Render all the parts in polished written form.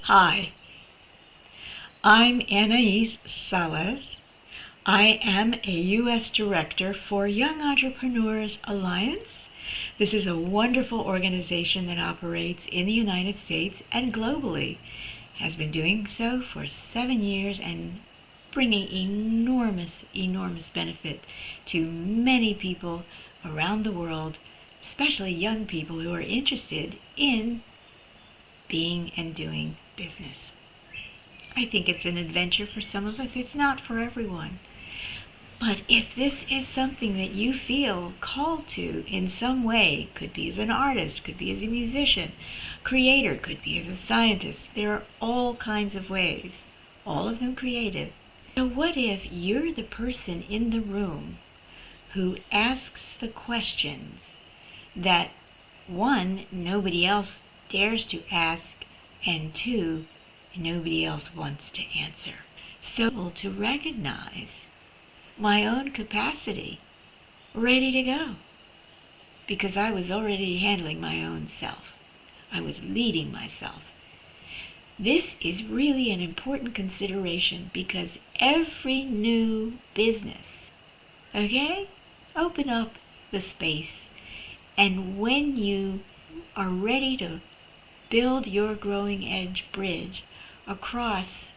Hi, I'm Anaiis Salles. I am a U.S. Director for Young Entrepreneurs Alliance. This is a wonderful organization that operates in the United States and globally. Has been doing so for 7 years and bringing enormous benefit to many people around the world, especially young people who are interested in being and doing business. I think it's an adventure for some of us. It's not for everyone. But if this is something that you feel called to in some way, could be as an artist, could be as a musician, creator, could be as a scientist, there are all kinds of ways, all of them creative. So what if you're the person in the room who asks the questions that, one, nobody else dares to ask, and two, nobody else wants to answer. So to recognize my own capacity, ready to go, because I was already handling my own self. I was leading myself. This is really an important consideration because every new business, okay, open up the space, and when you are ready to build your growing edge bridge across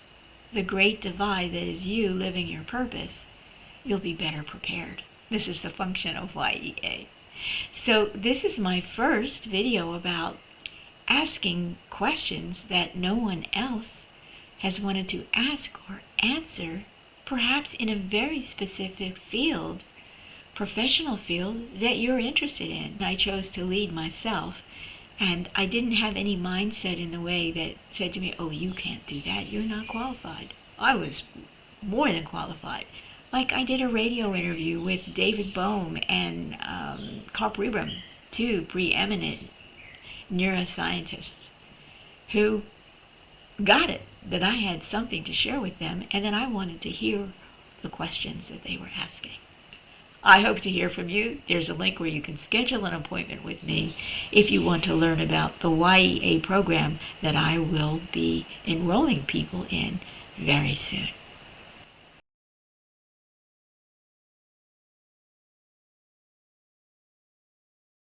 the great divide that is you living your purpose, you'll be better prepared. This is the function of Y.E.A. So this is my first video about asking questions that no one else has wanted to ask or answer, perhaps in a very specific field, professional field that you're interested in. I chose to lead myself, and I didn't have any mindset in the way that said to me, oh, you can't do that, you're not qualified. I was more than qualified. Like I did a radio interview with David Bohm and Carp Rebram, two preeminent neuroscientists who got it, that I had something to share with them, and that I wanted to hear the questions that they were asking. I hope to hear from you. There's a link where you can schedule an appointment with me if you want to learn about the Y.E.A program that I will be enrolling people in very soon.